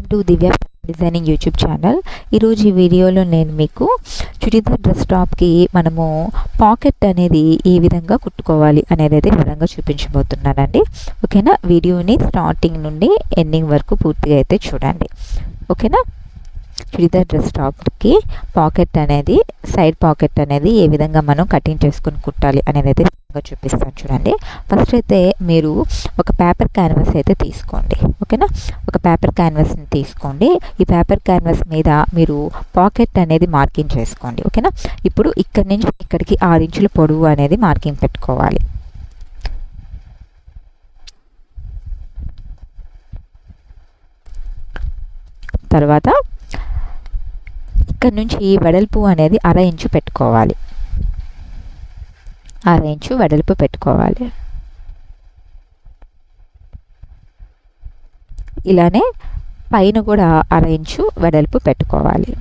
Welcome to Divya designing YouTube channel. ఈరోజు ఈ వీడియోలో నేను మీకు చుడిదార్ డ్రెస్ టాప్కి మనము పాకెట్ అనేది ఏ విధంగా కుట్టుకోవాలి అనేది అయితే వివరంగా చూపించబోతున్నానండి. ఓకేనా, వీడియోని స్టార్టింగ్ నుండి ఎండింగ్ వరకు పూర్తిగా అయితే చూడండి. ఓకేనా, చుడిదార్ డ్రెస్ టాప్కి పాకెట్ అనేది సైడ్ పాకెట్ అనేది ఏ విధంగా మనం కటింగ్ చేసుకుని కుట్టాలి అనేది అయితే చూపిస్తాను చూడండి. ఫస్ట్ అయితే మీరు ఒక పేపర్ క్యాన్వాస్ అయితే తీసుకోండి. ఓకేనా, ఒక పేపర్ క్యాన్వాస్ని తీసుకోండి. ఈ పేపర్ క్యాన్వాస్ మీద మీరు పాకెట్ అనేది మార్కింగ్ చేసుకోండి. ఓకేనా, ఇప్పుడు ఇక్కడి నుంచి ఇక్కడికి 6 ఇంచుల పొడవు అనేది మార్కింగ్ పెట్టుకోవాలి. తర్వాత ఇక్కడ నుంచి వెడల్పు అనేది 1/2 ఇంచు పెట్టుకోవాలి. 1/2 ఇంచు వెడల్పు పెట్టుకోవాలి. ఇలానే పైన కూడా 1/2 ఇంచు వెడల్పు పెట్టుకోవాలి.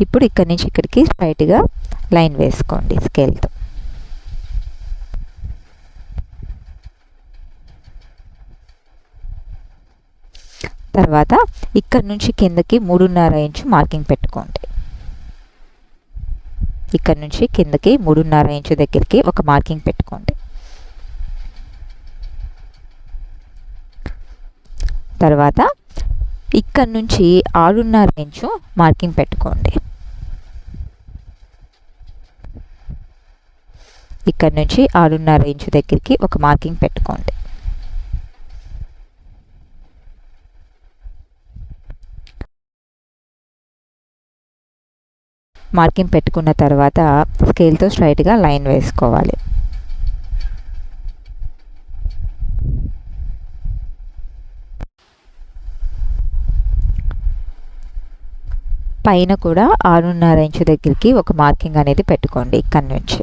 ఇప్పుడు ఇక్కడి నుంచి ఇక్కడికి స్ట్రైట్గా లైన్ వేసుకోండి స్కేల్తో. తర్వాత ఇక్కడ నుంచి కిందకి 3.5 ఇంచు మార్కింగ్ పెట్టుకోండి. ఇక్కడ నుంచి కిందకి 3.5 ఇంచు దగ్గరికి ఒక మార్కింగ్ పెట్టుకోండి. తర్వాత ఇక్కడ నుంచి 6.5 ఇంచు మార్కింగ్ పెట్టుకోండి. ఇక్కడ నుంచి 6.5 ఇంచు దగ్గరికి ఒక మార్కింగ్ పెట్టుకోండి. మార్కింగ్ పెట్టుకున్న తర్వాత స్కేల్తో స్ట్రైట్గా లైన్ వేసుకోవాలి. పైన కూడా 6.5 ఇంచు దగ్గరికి ఒక మార్కింగ్ అనేది పెట్టుకోండి. ఇక్కడ నుంచి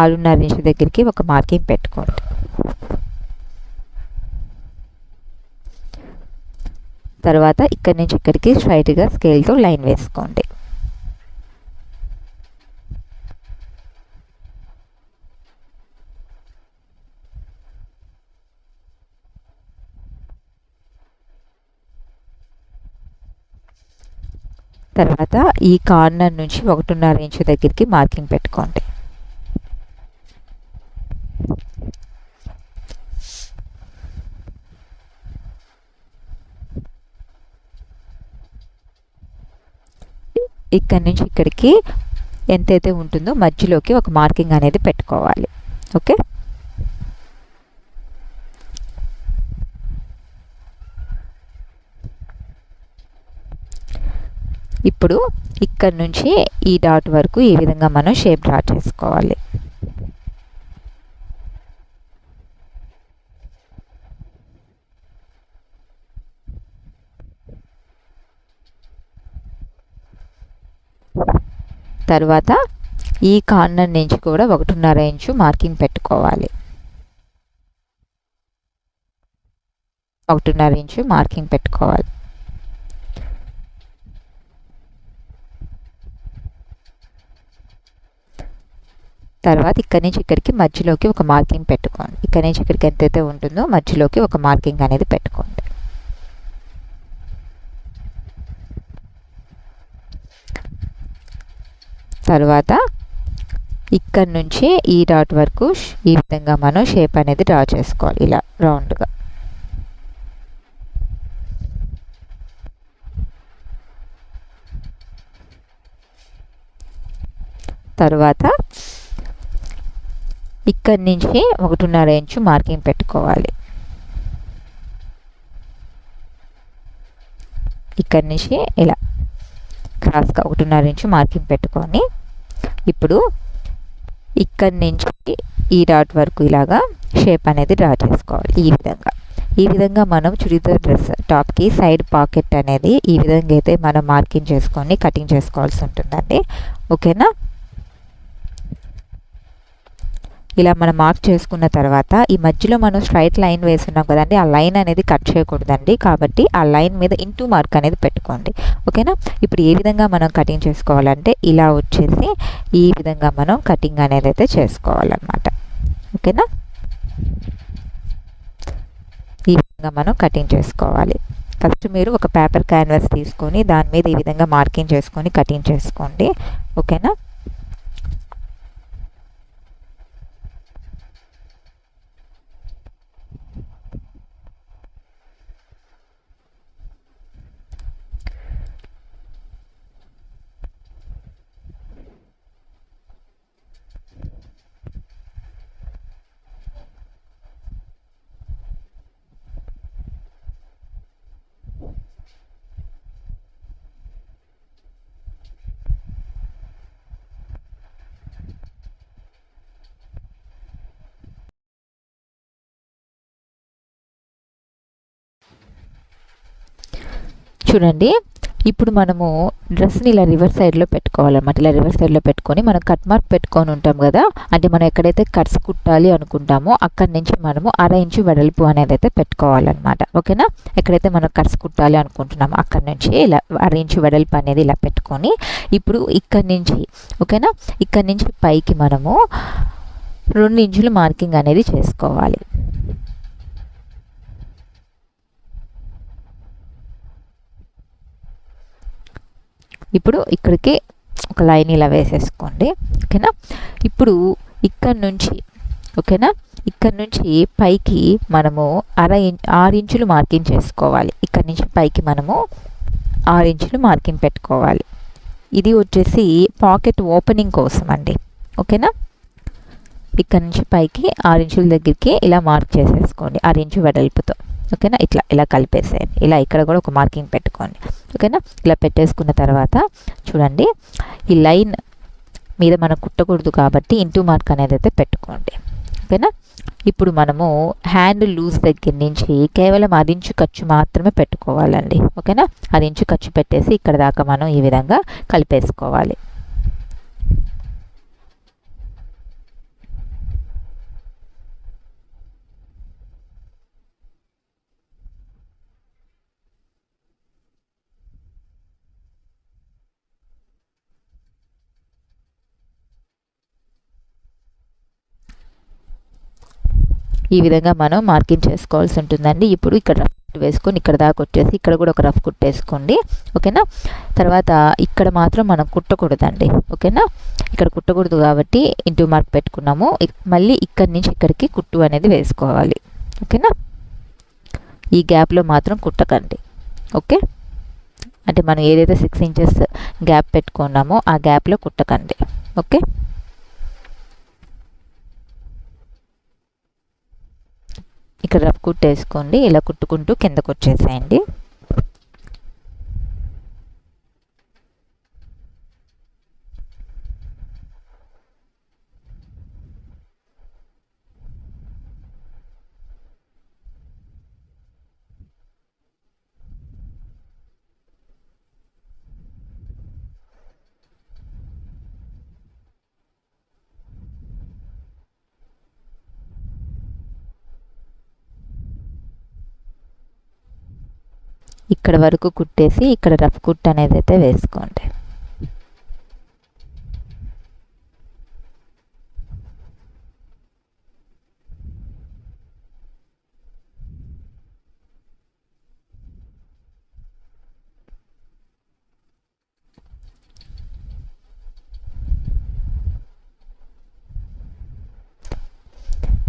6.5 ఇంచు దగ్గరికి ఒక మార్కింగ్ పెట్టుకోండి. తర్వాత ఇక్కడి నుంచి ఇక్కడికి స్ట్రైట్గా స్కేల్తో లైన్ వేసుకోండి. తర్వాత ఈ కార్నర్ నుంచి 1.5 ఇంచు దగ్గరికి మార్కింగ్ పెట్టుకోండి. ఇక్కడి నుంచి ఇక్కడికి ఎంతైతే ఉంటుందో మధ్యలోకి ఒక మార్కింగ్ అనేది పెట్టుకోవాలి. ఓకే, ఇప్పుడు ఇక్కడ నుంచి ఈ డాట్ వరకు ఈ విధంగా మనం షేప్ డ్రా చేసుకోవాలి. తర్వాత ఈ కార్నర్ నుంచి కూడా 1.5 ఇంచు మార్కింగ్ పెట్టుకోవాలి. 1.5 ఇంచు మార్కింగ్ పెట్టుకోవాలి. తర్వాత ఇక్కడి నుంచి ఇక్కడికి మధ్యలోకి ఒక మార్కింగ్ పెట్టుకోండి. ఇక్కడి నుంచి ఇక్కడికి ఎంతైతే ఉంటుందో మధ్యలోకి ఒక మార్కింగ్ అనేది పెట్టుకోండి. తర్వాత ఇక్కడ నుంచి ఈ డాట్ వరకు ఈ విధంగా మనం షేప్ అనేది డ్రా చేసుకోవాలి, ఇలా రౌండ్గా. తర్వాత ఇక్కడి నుంచి 1.5 ఇంచు మార్కింగ్ పెట్టుకోవాలి. ఇక్కడి నుంచి ఇలా క్రాస్గా 1.5 ఇంచు మార్కింగ్ పెట్టుకొని ఇప్పుడు ఇక్కడి నుంచి ఈ డాట్ వరకు ఇలాగా షేప్ అనేది డ్రా చేసుకోవాలి. ఈ విధంగా మనం చుడిదార్ డ్రెస్ టాప్కి సైడ్ పాకెట్ అనేది ఈ విధంగా అయితే మనం మార్కింగ్ చేసుకొని కటింగ్ చేసుకోవాల్సి ఉంటుందండి. ఓకేనా, ఇలా మనం మార్క్ చేసుకున్న తర్వాత ఈ మధ్యలో మనం స్ట్రైట్ లైన్ వేస్తున్నాం కదండి, ఆ లైన్ అనేది కట్ చేయకూడదండి. కాబట్టి ఆ లైన్ మీద ఇంటూ మార్క్ అనేది పెట్టుకోండి. ఓకేనా. ఇప్పుడు ఏ విధంగా మనం కటింగ్ చేసుకోవాలంటే ఇలా వచ్చేసి ఈ విధంగా మనం కటింగ్ అనేది అయితే చేసుకోవాలన్నమాట. ఓకేనా. ఈ విధంగా మనం కటింగ్ చేసుకోవాలి. ఫస్ట్ మీరు ఒక పేపర్ క్యాన్వాస్ తీసుకొని దాని మీద ఈ విధంగా మార్కింగ్ చేసుకొని కటింగ్ చేసుకోండి. ఓకేనా. చూడండి, ఇప్పుడు మనము డ్రెస్ని ఇలా రివర్స్ సైడ్లో పెట్టుకోవాలన్నమాట. ఇలా రివర్స్ సైడ్లో పెట్టుకొని మనం కట్ మార్క్ పెట్టుకొని ఉంటాం కదా, అంటే మనం ఎక్కడైతే కట్స్ కుట్టాలి అనుకుంటామో అక్కడి నుంచి మనము 1/2 ఇంచు వెడల్పు అనేది అయితే పెట్టుకోవాలన్నమాట. ఓకేనా. ఎక్కడైతే మనం కట్స్ కుట్టాలి అనుకుంటున్నామో అక్కడి నుంచి ఇలా 1/2 ఇంచు వెడల్పు అనేది ఇలా పెట్టుకొని ఇప్పుడు ఇక్కడి నుంచి ఓకేనా, ఇక్కడి నుంచి పైకి మనము 2 ఇంచులు మార్కింగ్ అనేది చేసుకోవాలి. ఇప్పుడు ఇక్కడికి ఒక లైన్ ఇలా వేసేసుకోండి. ఓకేనా. ఇప్పుడు ఇక్కడ నుంచి ఓకేనా, ఇక్కడ నుంచి పైకి మనము 6 ఇంచులు మార్కింగ్ చేసుకోవాలి. ఇక్కడ నుంచి పైకి మనము 6 ఇంచులు మార్కింగ్ పెట్టుకోవాలి. ఇది వచ్చేసి పాకెట్ ఓపెనింగ్ కోసం అండి. ఓకేనా. ఇక్కడ నుంచి పైకి 6 ఇంచుల దగ్గరికి ఇలా మార్క్ చేసేసుకోండి 6 ఇంచు వెడల్పుతో. ఓకేనా. ఇలా కలిపేసేయండి. ఇలా ఇక్కడ కూడా ఒక మార్కింగ్ పెట్టుకోండి. ఓకేనా. ఇలా పెట్టేసుకున్న తర్వాత చూడండి, ఈ లైన్ మీద మనం కుట్టకూడదు కాబట్టి ఇంటూ మార్క్ అనేది అయితే పెట్టుకోండి. ఓకేనా. ఇప్పుడు మనము హ్యాండ్ లూజ్ దగ్గర నుంచి కేవలం 10 ఇంచు ఖర్చు మాత్రమే పెట్టుకోవాలండి. ఓకేనా. 10 ఇంచు ఖర్చు పెట్టేసి ఇక్కడ దాకా మనం ఈ విధంగా కలిపేసుకోవాలి. ఈ విధంగా మనం మార్కింగ్ చేసుకోవాల్సి ఉంటుందండి. ఇప్పుడు ఇక్కడ రఫ్ కుట్టు వేసుకొని ఇక్కడ దాకా వచ్చేసి ఇక్కడ కూడా ఒక రఫ్ కుట్టేసుకోండి. ఓకేనా. తర్వాత ఇక్కడ మాత్రం మనం కుట్టకూడదండి. ఓకేనా. ఇక్కడ కుట్టకూడదు కాబట్టి ఇంటూ మార్క్ పెట్టుకున్నాము. మళ్ళీ ఇక్కడి నుంచి ఇక్కడికి కుట్టు అనేది వేసుకోవాలి. ఓకేనా. ఈ గ్యాప్లో మాత్రం కుట్టకండి. ఓకే. అంటే మనం ఏదైతే 6 ఇంచెస్ గ్యాప్ పెట్టుకున్నామో ఆ గ్యాప్లో కుట్టకండి. ఓకే. ఇక్కడ రఫ్ కుట్టేసుకోండి. ఇలా కుట్టుకుంటూ కిందకు వచ్చేసేయండి. ఇక్కడ వరకు కుట్టేసి ఇక్కడ రఫ్ కుట్ అనేది అయితే వేసుకోండి.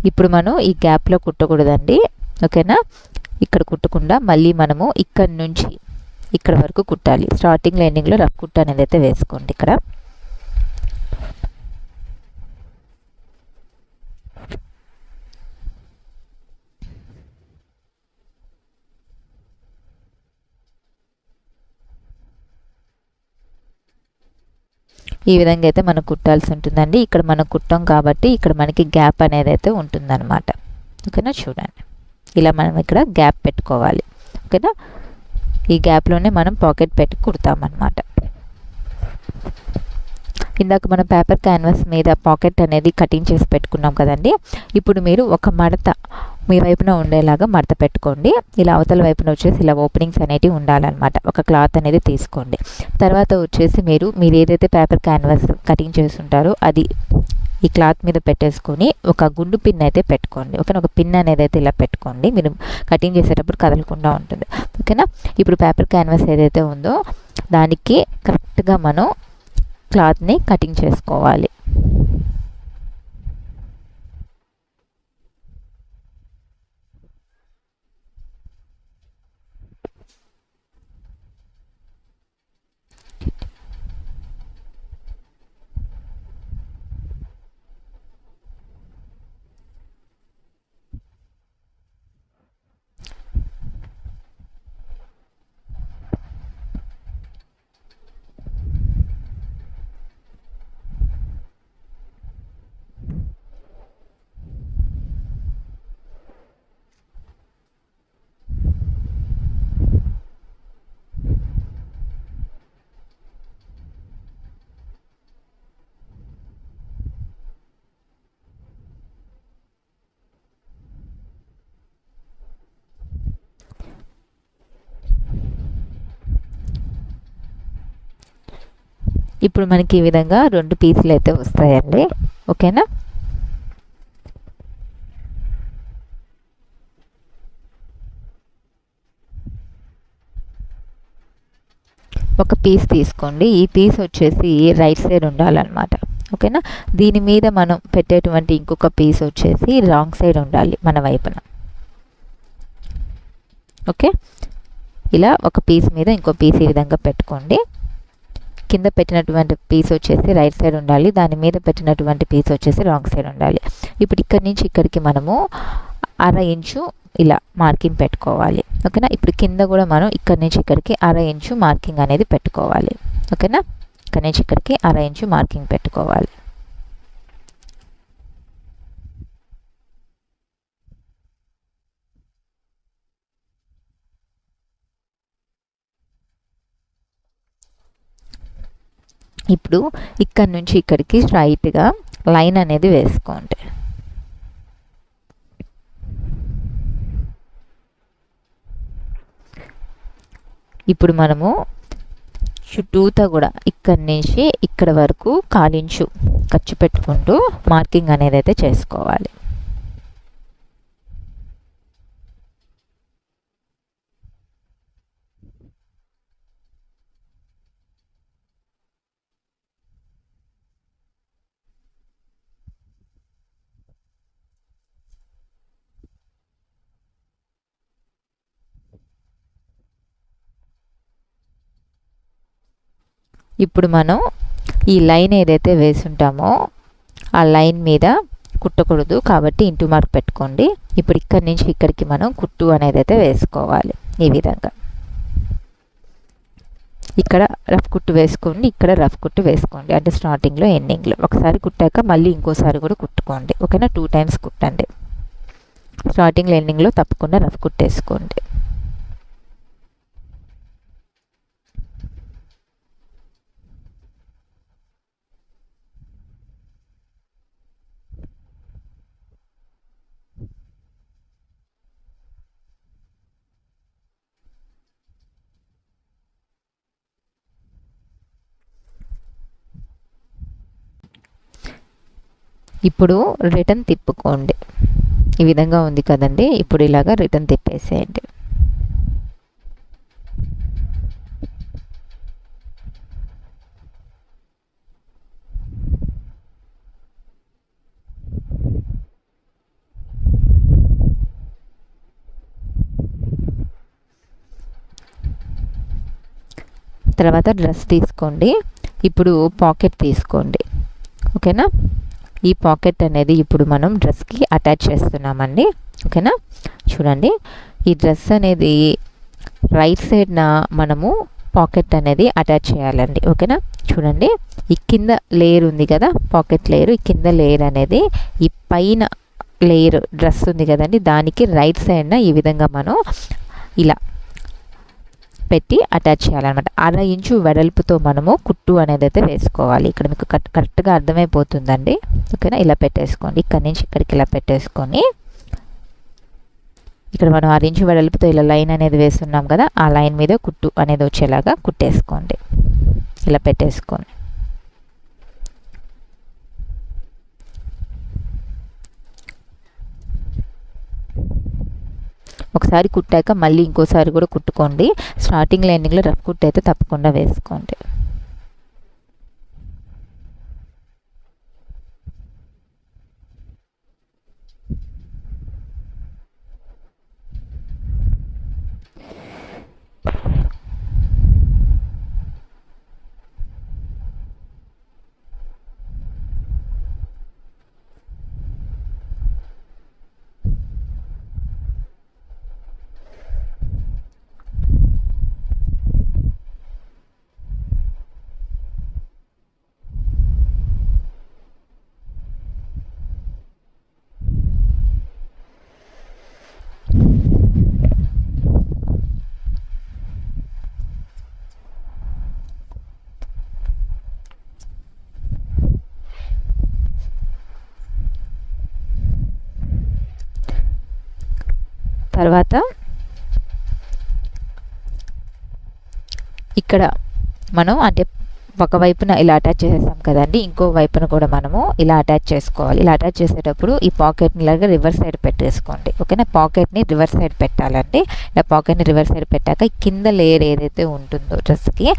ఇప్పుడు మనం ఈ గ్యాప్లో కుట్టకూడదండి. ఓకేనా. ఇక్కడ కుట్టకుండా మళ్ళీ మనము ఇక్కడ నుంచి ఇక్కడ వరకు కుట్టాలి. స్టార్టింగ్ ఎండింగ్లో రఫ్ కుట్ట అనేది అయితే వేసుకోండి. ఇక్కడ ఈ విధంగా అయితే మనం కుట్టాల్సి ఉంటుందండి. ఇక్కడ మనం కుట్టాం కాబట్టి ఇక్కడ మనకి గ్యాప్ అనేది అయితే ఉంటుందన్నమాట. ఓకేనా. చూడండి, ఇలా మనం ఇక్కడ గ్యాప్ పెట్టుకోవాలి. ఓకేనా. ఈ గ్యాప్లోనే మనం పాకెట్ పెట్టి కుడతామన్నమాట. ఇందాక మనం పేపర్ క్యాన్వాస్ మీద పాకెట్ అనేది కటింగ్ చేసి పెట్టుకున్నాం కదండి. ఇప్పుడు మీరు ఒక మడత మీ వైపున ఉండేలాగా మడత పెట్టుకోండి. ఇలా అవతల వైపున వచ్చేసి ఇలా ఓపెనింగ్స్ అనేటివి ఉండాలన్నమాట. ఒక క్లాత్ అనేది తీసుకోండి. తర్వాత వచ్చేసి మీరు ఏదైతే పేపర్ క్యాన్వాస్ కటింగ్ చేస్తుంటారో అది ఈ క్లాత్ మీద పెట్టేసుకొని ఒక గుండు పిన్ అయితే పెట్టుకోండి. ఓకేనా, ఒక పిన్ అనేది అయితే ఇలా పెట్టుకోండి. మీరు కటింగ్ చేసేటప్పుడు కదలకుండా ఉంటుంది. ఓకేనా, ఇప్పుడు పేపర్ క్యాన్వాస్ ఏదైతే ఉందో దానికి కరెక్ట్గా మనం క్లాత్ని కటింగ్ చేసుకోవాలి. ఇప్పుడు మనకి ఈ విధంగా 2 పీసులు అయితే వస్తాయండి. ఓకేనా, ఒక పీస్ తీసుకోండి. ఈ పీస్ వచ్చేసి రైట్ సైడ్ ఉండాలన్నమాట. ఓకేనా, దీని మీద మనం పెట్టేటువంటి ఇంకొక పీస్ వచ్చేసి రాంగ్ సైడ్ ఉండాలి మన వైపున. ఓకే, ఇలా ఒక పీస్ మీద ఇంకో పీస్ ఈ విధంగా పెట్టుకోండి. కింద పెట్టినటువంటి పీస్ వచ్చేసి రైట్ సైడ్ ఉండాలి, దాని మీద పెట్టినటువంటి పీస్ వచ్చేసి రాంగ్ సైడ్ ఉండాలి. ఇప్పుడు ఇక్కడి నుంచి ఇక్కడికి మనము 1/2 ఇంచు ఇలా మార్కింగ్ పెట్టుకోవాలి. ఓకేనా, ఇప్పుడు కింద కూడా మనం ఇక్కడి నుంచి ఇక్కడికి 1/2 ఇంచు మార్కింగ్ అనేది పెట్టుకోవాలి. ఓకేనా, ఇక్కడి నుంచి ఇక్కడికి 1/2 ఇంచు మార్కింగ్ పెట్టుకోవాలి. ఇప్పుడు ఇక్కడ నుంచి ఇక్కడికి స్ట్రైట్గా లైన్ అనేది వేసుకోండి. ఇప్పుడు మనము చుట్టూతా కూడా ఇక్కడి నుంచి ఇక్కడ వరకు 1/4 ఇంచు ఖర్చు పెట్టుకుంటూ మార్కింగ్ అనేది అయితే చేసుకోవాలి. ఇప్పుడు మనం ఈ లైన్ ఏదైతే వేసుంటామో ఆ లైన్ మీద కుట్టకూడదు కాబట్టి ఇంటూ మార్క్ పెట్టుకోండి. ఇప్పుడు ఇక్కడి నుంచి ఇక్కడికి మనం కుట్టు అనేది అయితే వేసుకోవాలి. ఈ విధంగా ఇక్కడ రఫ్ కుట్టు వేసుకోండి, ఇక్కడ రఫ్ కుట్టు వేసుకోండి. అంటే స్టార్టింగ్లో ఎండింగ్లో ఒకసారి కుట్టాక మళ్ళీ ఇంకోసారి కూడా కుట్టుకోండి. ఓకేనా, 2 టైమ్స్ కుట్టండి. స్టార్టింగ్లో ఎండింగ్లో తప్పకుండా రఫ్ కుట్టేసుకోండి. ఇప్పుడు రిటర్న్ తిప్పుకోండి. ఈ విధంగా ఉంది కదండి. ఇప్పుడు ఇలాగా రిటర్న్ తిప్పేసేయండి. తర్వాత డ్రెస్ తీసుకోండి. ఇప్పుడు పాకెట్ తీసుకోండి. ఓకేనా, ఈ పాకెట్ అనేది ఇప్పుడు మనం డ్రెస్కి అటాచ్ చేస్తున్నామండి. ఓకేనా, చూడండి ఈ డ్రెస్ అనేది రైట్ సైడ్న మనము పాకెట్ అనేది అటాచ్ చేయాలండి. ఓకేనా, చూడండి ఈ కింద లేయర్ ఉంది కదా పాకెట్ లేయర్, ఈ కింద లేయర్ అనేది ఈ పైన లేయర్ డ్రెస్ ఉంది కదండి దానికి రైట్ సైడ్న ఈ విధంగా మనం ఇలా పెట్టి అటాచ్ చేయాలన్నమాట. 1/2 ఇంచు వెడల్పుతో మనము కుట్టు అనేది అయితే వేసుకోవాలి. ఇక్కడ మీకు కరెక్ట్గా అర్థమైపోతుందండి. ఓకేనా, ఇలా పెట్టేసుకోండి. ఇక్కడి నుంచి ఇక్కడికి ఇలా పెట్టేసుకొని ఇక్కడ మనం 6 ఇంచు వెడల్పుతో ఇలా లైన్ అనేది వేస్తున్నాం కదా, ఆ లైన్ మీద కుట్టు అనేది వచ్చేలాగా కుట్టేసుకోండి. ఇలా పెట్టేసుకోండి. ఒకసారి కుట్టాక మళ్ళీ ఇంకోసారి కూడా కుట్టుకోండి. స్టార్టింగ్లో ఎండింగ్లో రఫ్ కుట్టు అయితే తప్పకుండా వేసుకోండి. తర్వాత ఇక్కడ మనం అంటే ఒకవైపున ఇలా అటాచ్ చేసేసాం కదండి, ఇంకో వైపున కూడా మనము ఇలా అటాచ్ చేసుకోవాలి. ఇలా అటాచ్ చేసేటప్పుడు ఈ పాకెట్ని ఇలాగా రివర్స్ సైడ్ పెట్టేసుకోండి. ఓకేనా, పాకెట్ని రివర్స్ సైడ్ పెట్టాలండి. ఇలా పాకెట్ని రివర్స్ సైడ్ పెట్టాక కింద లేయర్ ఏదైతే ఉంటుందో డ్రెస్కి,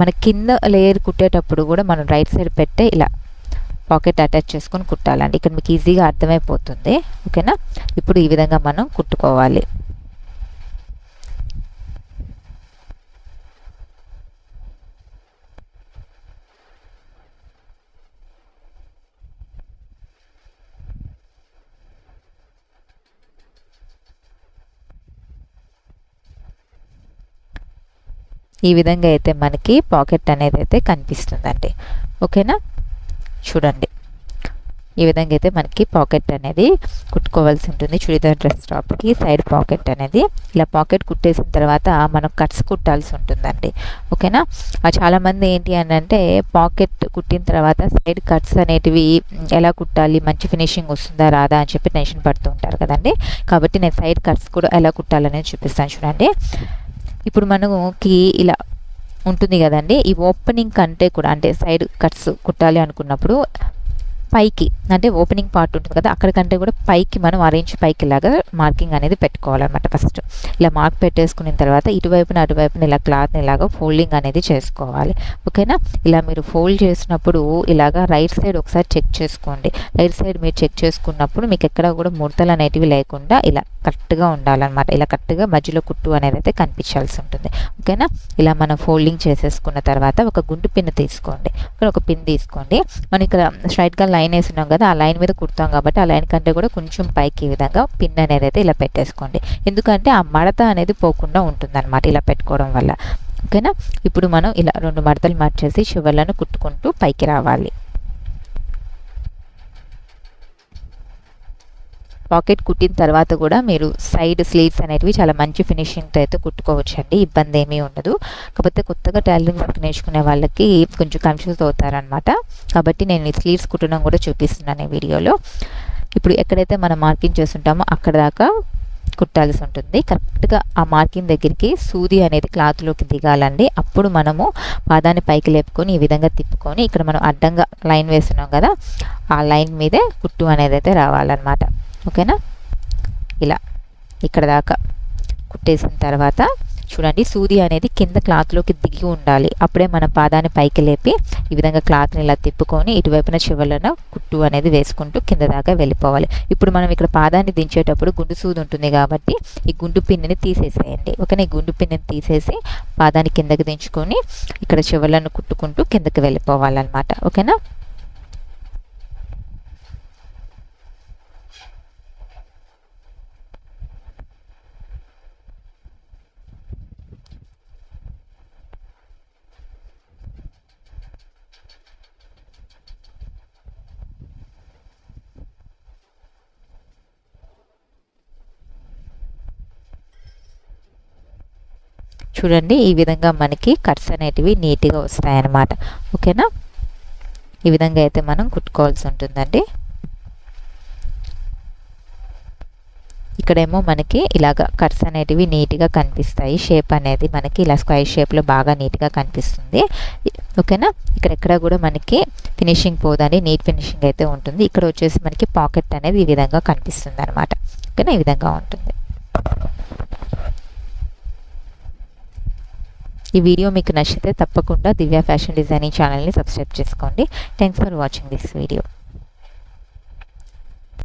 మన కింద లేయర్ కుట్టేటప్పుడు కూడా మనం రైట్ సైడ్ పెట్టే ఇలా పాకెట్ అటాచ్ చేసుకొని కుట్టాలండి. ఇక్కడ మీకు ఈజీగా అర్థమైపోతుంది. ఓకేనా, ఇప్పుడు ఈ విధంగా మనం కుట్టుకోవాలి. ఈ విధంగా అయితే మనకి పాకెట్ అనేది అయితే కనిపిస్తుందండి. ఓకేనా, చూడండి ఈ విధంగా అయితే మనకి పాకెట్ అనేది కుట్టుకోవాల్సి ఉంటుంది. చుడిదార్ డ్రెస్ టాప్కి సైడ్ పాకెట్ అనేది ఇలా పాకెట్ కుట్టేసిన తర్వాత మనం కట్స్ కుట్టాల్సి ఉంటుందండి. ఓకేనా, చాలామంది ఏంటి అని అంటే పాకెట్ కుట్టిన తర్వాత సైడ్ కట్స్ అనేటివి ఎలా కుట్టాలి, మంచి ఫినిషింగ్ వస్తుందా రాదా అని చెప్పి టెన్షన్ పడుతూ ఉంటారు కదండి. కాబట్టి నేను సైడ్ కట్స్ కూడా ఎలా కుట్టాలనేది చూపిస్తాను. చూడండి, ఇప్పుడు మనకి ఇలా ఉంటుంది కదండి, ఈ ఓపెనింగ్ కంటే కూడా అంటే సైడ్ కట్స్ కుట్టాలి అనుకున్నప్పుడు పైకి అంటే ఓపెనింగ్ పార్ట్ ఉంటుంది కదా, అక్కడికంటే కూడా పైకి మనం అరేంజ్ పైకి ఇలాగా మార్కింగ్ అనేది పెట్టుకోవాలన్నమాట. ఫస్ట్ ఇలా మార్క్ పెట్టేసుకున్న తర్వాత ఇటువైపున అటువైపున ఇలా క్లాత్ని ఇలాగా ఫోల్డింగ్ అనేది చేసుకోవాలి. ఓకేనా, ఇలా మీరు ఫోల్డ్ చేసినప్పుడు ఇలాగా రైట్ సైడ్ ఒకసారి చెక్ చేసుకోండి. రైట్ సైడ్ మీరు చెక్ చేసుకున్నప్పుడు మీకు ఎక్కడ కూడా ముడతలు అనేటివి లేకుండా ఇలా కరెక్ట్గా ఉండాలన్నమాట. ఇలా కరెక్ట్గా మధ్యలో కుట్టు అనేది అయితే కనిపించాల్సి ఉంటుంది. ఓకేనా, ఇలా మనం ఫోల్డింగ్ చేసేసుకున్న తర్వాత ఒక గుండు పిన్ తీసుకోండి. ఒక పిన్ తీసుకోండి. మనం ఇక్కడ స్ట్రైట్గా లైన్ వేస్తున్నాం కదా, ఆ లైన్ మీద కుడతాం కాబట్టి ఆ లైన్ కంటే కూడా కొంచెం పైకి ఈ విధంగా పిన్ అనేది అయితే ఇలా పెట్టేసుకోండి. ఎందుకంటే ఆ మడత అనేది పోకుండా ఉంటుందన్నమాట ఇలా పెట్టుకోవడం వల్ల. ఓకేనా, ఇప్పుడు మనం ఇలా 2 మడతలు మార్చేసి చివర్లను కుట్టుకుంటూ పైకి రావాలి. పాకెట్ కుట్టిన తర్వాత కూడా మీరు సైడ్ స్లీవ్స్ అనేటివి చాలా మంచి ఫినిషింగ్తో అయితే కుట్టుకోవచ్చు అండి, ఇబ్బంది ఏమీ ఉండదు. కాకపోతే కొత్తగా టైలరింగ్ వర్క్ నేర్చుకునే వాళ్ళకి కొంచెం కన్ఫ్యూజ్ అవుతారనమాట. కాబట్టి నేను ఈ స్లీవ్స్ కుట్టడం కూడా చూపిస్తున్నాను ఈ వీడియోలో. ఇప్పుడు ఎక్కడైతే మనం మార్కింగ్ చేస్తుంటామో అక్కడ దాకా కుట్టాల్సి ఉంటుంది. కరెక్ట్గా ఆ మార్కింగ్ దగ్గరికి సూది అనేది క్లాత్లోకి దిగాలండి. అప్పుడు మనము పాదాన్ని పైకి లేపుకొని ఈ విధంగా తిప్పుకొని ఇక్కడ మనం అడ్డంగా లైన్ వేస్తున్నాం కదా, ఆ లైన్ మీదే కుట్టు అనేది అయితే రావాలన్నమాట. ఓకేనా, ఇలా ఇక్కడ దాకా కుట్టేసిన తర్వాత చూడండి, సూది అనేది కింద క్లాత్లోకి దిగి ఉండాలి. అప్పుడే మన పాదాన్ని పైకి లేపి ఈ విధంగా క్లాత్ని ఇలా తిప్పుకొని ఇటువైపున చివరన కుట్టు అనేది వేసుకుంటూ కింద దాకా వెళ్ళిపోవాలి. ఇప్పుడు మనం ఇక్కడ పాదాన్ని దించేటప్పుడు గుండు సూది ఉంటుంది కాబట్టి ఈ గుండు పిన్నిని తీసేసేయండి. ఓకేనా, ఈ గుండు పిన్నిని తీసేసి పాదాన్ని కిందకి దించుకొని ఇక్కడ చివరలను కుట్టుకుంటూ కిందకి వెళ్ళిపోవాలన్నమాట. ఓకేనా, చూడండి ఈ విధంగా మనకి కట్స్ అనేటివి నీట్గా వస్తాయన్నమాట. ఓకేనా, ఈ విధంగా అయితే మనం కుట్టుకోవాల్సి ఉంటుందండి. ఇక్కడేమో మనకి ఇలాగ కట్స్ అనేటివి నీట్గా కనిపిస్తాయి. షేప్ అనేది మనకి ఇలా స్క్వైర్ షేప్లో బాగా నీట్గా కనిపిస్తుంది. ఓకేనా, ఇక్కడెక్కడ కూడా మనకి ఫినిషింగ్ పోదండి, నీట్ ఫినిషింగ్ అయితే ఉంటుంది. ఇక్కడ వచ్చేసి మనకి పాకెట్ అనేది ఈ విధంగా కనిపిస్తుంది అనమాట. ఓకేనా, ఈ విధంగా ఉంటుంది. ఈ వీడియో మీకు నచ్చితే తప్పకుండా దివ్య ఫ్యాషన్ డిజైనింగ్ ఛానల్ని సబ్స్క్రైబ్ చేసుకోండి. Thanks for watching this video.